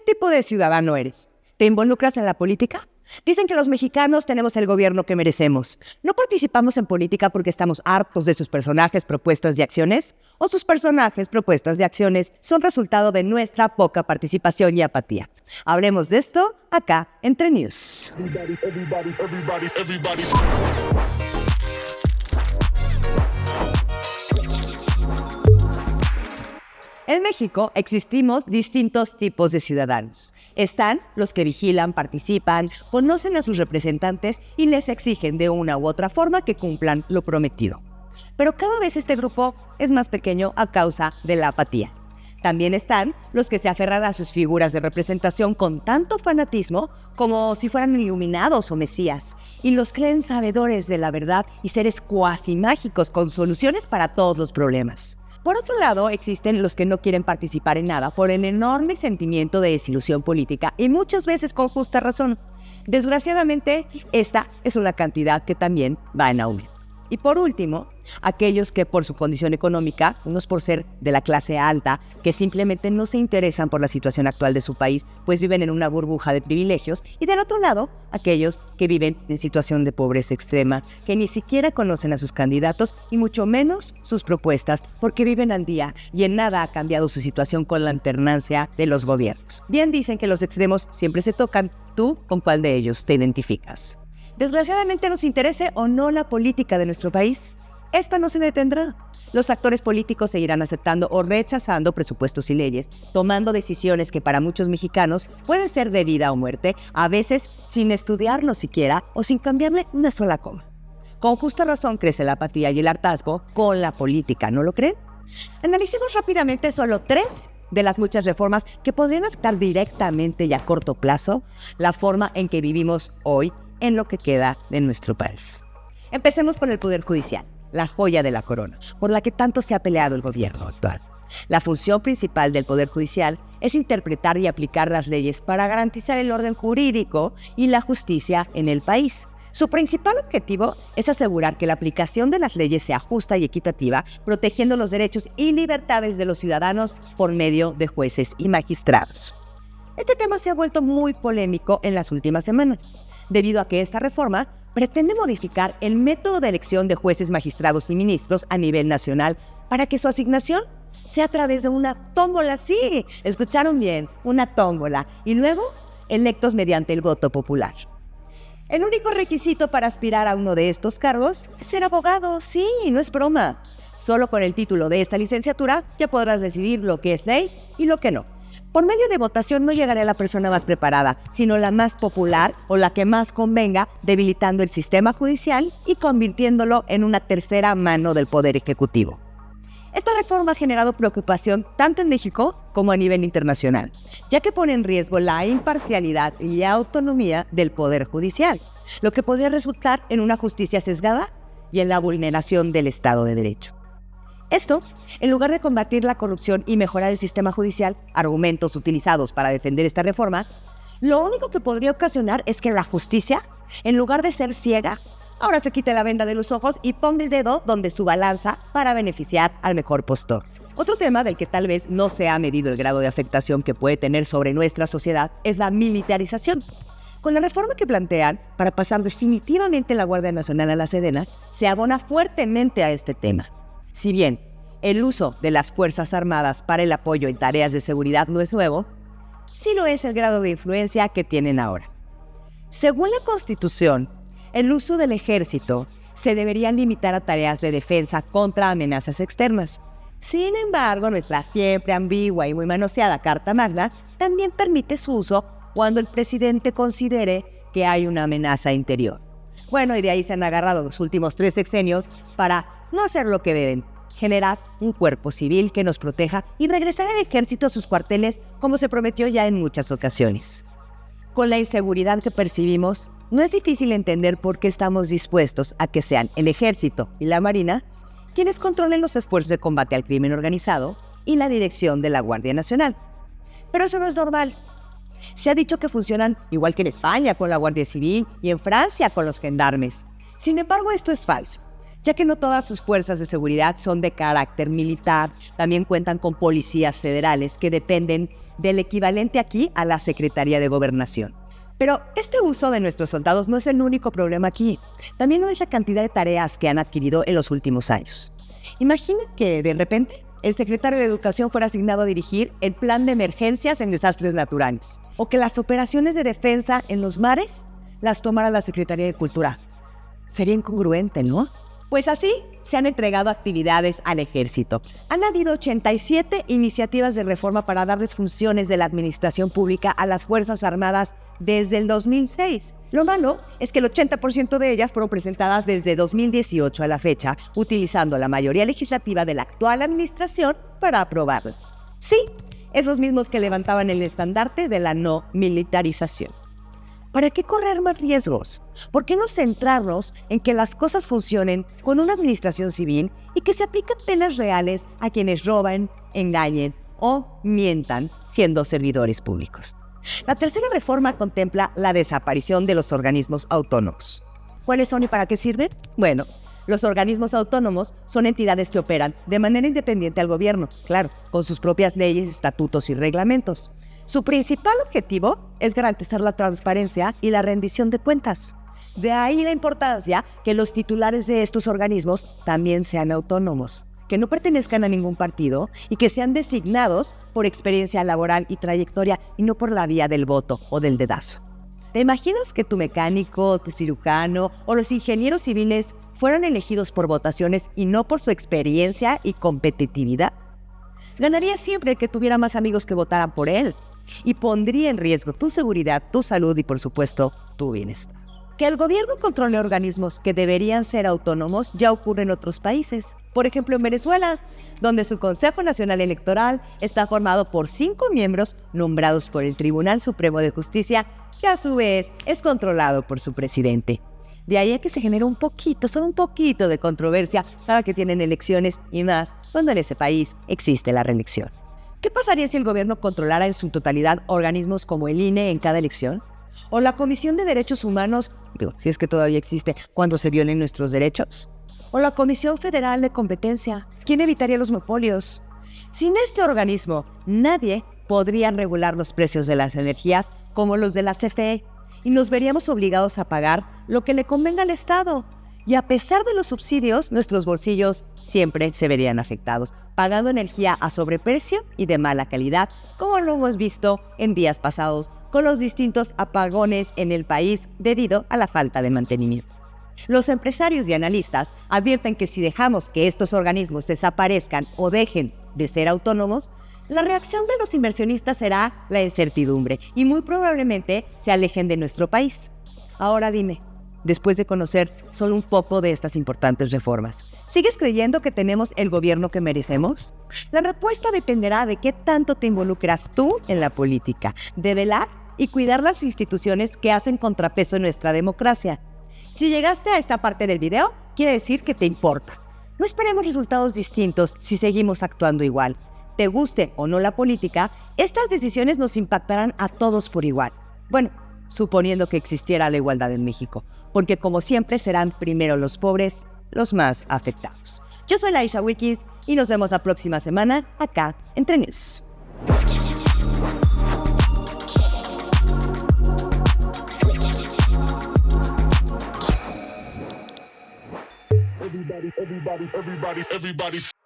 tipo de ciudadano eres? ¿Te involucras en la política? Dicen que los mexicanos tenemos el gobierno que merecemos. ¿No participamos en política porque estamos hartos de sus personajes, propuestas y acciones? ¿O sus personajes, propuestas y acciones son resultado de nuestra poca participación y apatía? Hablemos de esto acá, Entre News. En México existimos distintos tipos de ciudadanos. Están los que vigilan, participan, conocen a sus representantes y les exigen de una u otra forma que cumplan lo prometido. Pero cada vez este grupo es más pequeño a causa de la apatía. También están los que se aferran a sus figuras de representación con tanto fanatismo como si fueran iluminados o mesías, y los creen sabedores de la verdad y seres cuasi mágicos con soluciones para todos los problemas. Por otro lado, existen los que no quieren participar en nada por el enorme sentimiento de desilusión política y muchas veces con justa razón. Desgraciadamente, esta es una cantidad que también va en aumento. Y por último, aquellos que por su condición económica, unos por ser de la clase alta, que simplemente no se interesan por la situación actual de su país, pues viven en una burbuja de privilegios, y del otro lado, aquellos que viven en situación de pobreza extrema, que ni siquiera conocen a sus candidatos y mucho menos sus propuestas, porque viven al día y en nada ha cambiado su situación con la alternancia de los gobiernos. Bien dicen que los extremos siempre se tocan. ¿Tú con cuál de ellos te identificas? Desgraciadamente, nos interese o no la política de nuestro país, esta no se detendrá. Los actores políticos seguirán aceptando o rechazando presupuestos y leyes, tomando decisiones que para muchos mexicanos pueden ser de vida o muerte, a veces sin estudiarlo siquiera o sin cambiarle una sola coma. Con justa razón crece la apatía y el hartazgo con la política, ¿no lo creen? Analicemos rápidamente solo 3 de las muchas reformas que podrían afectar directamente y a corto plazo la forma en que vivimos hoy en lo que queda de nuestro país. Empecemos por el Poder Judicial, la joya de la corona, por la que tanto se ha peleado el gobierno actual. La función principal del Poder Judicial es interpretar y aplicar las leyes para garantizar el orden jurídico y la justicia en el país. Su principal objetivo es asegurar que la aplicación de las leyes sea justa y equitativa, protegiendo los derechos y libertades de los ciudadanos por medio de jueces y magistrados. Este tema se ha vuelto muy polémico en las últimas semanas, debido a que esta reforma pretende modificar el método de elección de jueces, magistrados y ministros a nivel nacional para que su asignación sea a través de una tómbola. Sí, escucharon bien, una tómbola, y luego electos mediante el voto popular. El único requisito para aspirar a uno de estos cargos es ser abogado. Sí, no es broma. Solo con el título de esta licenciatura ya podrás decidir lo que es ley y lo que no. Por medio de votación no llegará la persona más preparada, sino la más popular o la que más convenga, debilitando el sistema judicial y convirtiéndolo en una tercera mano del Poder Ejecutivo. Esta reforma ha generado preocupación tanto en México como a nivel internacional, ya que pone en riesgo la imparcialidad y autonomía del Poder Judicial, lo que podría resultar en una justicia sesgada y en la vulneración del Estado de Derecho. Esto, en lugar de combatir la corrupción y mejorar el sistema judicial, argumentos utilizados para defender esta reforma, lo único que podría ocasionar es que la justicia, en lugar de ser ciega, ahora se quite la venda de los ojos y ponga el dedo donde su balanza para beneficiar al mejor postor. Otro tema del que tal vez no se ha medido el grado de afectación que puede tener sobre nuestra sociedad es la militarización. Con la reforma que plantean para pasar definitivamente la Guardia Nacional a la Sedena, se abona fuertemente a este tema. Si bien el uso de las Fuerzas Armadas para el apoyo en tareas de seguridad no es nuevo, sí lo es el grado de influencia que tienen ahora. Según la Constitución, el uso del ejército se debería limitar a tareas de defensa contra amenazas externas. Sin embargo, nuestra siempre ambigua y muy manoseada Carta Magna también permite su uso cuando el presidente considere que hay una amenaza interior. Bueno, y de ahí se han agarrado los últimos 3 sexenios para no hacer lo que deben, generar un cuerpo civil que nos proteja y regresar al ejército a sus cuarteles como se prometió ya en muchas ocasiones. Con la inseguridad que percibimos, no es difícil entender por qué estamos dispuestos a que sean el ejército y la marina quienes controlen los esfuerzos de combate al crimen organizado y la dirección de la Guardia Nacional. Pero eso no es normal. Se ha dicho que funcionan igual que en España con la Guardia Civil y en Francia con los gendarmes. Sin embargo, esto es falso, ya que no todas sus fuerzas de seguridad son de carácter militar. También cuentan con policías federales que dependen del equivalente aquí a la Secretaría de Gobernación. Pero este uso de nuestros soldados no es el único problema aquí. También no es la cantidad de tareas que han adquirido en los últimos años. Imagina que de repente el secretario de Educación fuera asignado a dirigir el plan de emergencias en desastres naturales, o que las operaciones de defensa en los mares las tomara la Secretaría de Cultura. Sería incongruente, ¿no? Pues así se han entregado actividades al ejército. Han habido 87 iniciativas de reforma para darles funciones de la administración pública a las Fuerzas Armadas desde el 2006. Lo malo es que el 80% de ellas fueron presentadas desde 2018 a la fecha, utilizando la mayoría legislativa de la actual administración para aprobarlas. Sí, esos mismos que levantaban el estandarte de la no militarización. ¿Para qué correr más riesgos? ¿Por qué no centrarnos en que las cosas funcionen con una administración civil y que se apliquen penas reales a quienes roban, engañen o mientan siendo servidores públicos? La tercera reforma contempla la desaparición de los organismos autónomos. ¿Cuáles son y para qué sirven? Bueno, los organismos autónomos son entidades que operan de manera independiente al gobierno, claro, con sus propias leyes, estatutos y reglamentos. Su principal objetivo es garantizar la transparencia y la rendición de cuentas. De ahí la importancia que los titulares de estos organismos también sean autónomos, que no pertenezcan a ningún partido y que sean designados por experiencia laboral y trayectoria y no por la vía del voto o del dedazo. ¿Te imaginas que tu mecánico, tu cirujano o los ingenieros civiles fueran elegidos por votaciones y no por su experiencia y competitividad? Ganaría siempre el que tuviera más amigos que votaran por él y pondría en riesgo tu seguridad, tu salud y, por supuesto, tu bienestar. Que el gobierno controle organismos que deberían ser autónomos ya ocurre en otros países. Por ejemplo, en Venezuela, donde su Consejo Nacional Electoral está formado por 5 miembros nombrados por el Tribunal Supremo de Justicia, que a su vez es controlado por su presidente. De ahí a que se genera solo un poquito de controversia cada que tienen elecciones y más cuando en ese país existe la reelección. ¿Qué pasaría si el gobierno controlara en su totalidad organismos como el INE en cada elección? ¿O la Comisión de Derechos Humanos, si es que todavía existe, cuando se violen nuestros derechos? ¿O la Comisión Federal de Competencia? ¿Quién evitaría los monopolios? Sin este organismo, nadie podría regular los precios de las energías como los de la CFE y nos veríamos obligados a pagar lo que le convenga al Estado. Y a pesar de los subsidios, nuestros bolsillos siempre se verían afectados, pagando energía a sobreprecio y de mala calidad, como lo hemos visto en días pasados con los distintos apagones en el país debido a la falta de mantenimiento. Los empresarios y analistas advierten que si dejamos que estos organismos desaparezcan o dejen de ser autónomos, la reacción de los inversionistas será la incertidumbre y muy probablemente se alejen de nuestro país. Ahora dime, después de conocer solo un poco de estas importantes reformas, ¿sigues creyendo que tenemos el gobierno que merecemos? La respuesta dependerá de qué tanto te involucras tú en la política, de velar y cuidar las instituciones que hacen contrapeso en nuestra democracia. Si llegaste a esta parte del video, quiere decir que te importa. No esperemos resultados distintos si seguimos actuando igual. Te guste o no la política, estas decisiones nos impactarán a todos por igual. Bueno, suponiendo que existiera la igualdad en México, porque como siempre serán primero los pobres los más afectados. Yo soy Laisha Wilkins y nos vemos la próxima semana acá en Tren News. Everybody.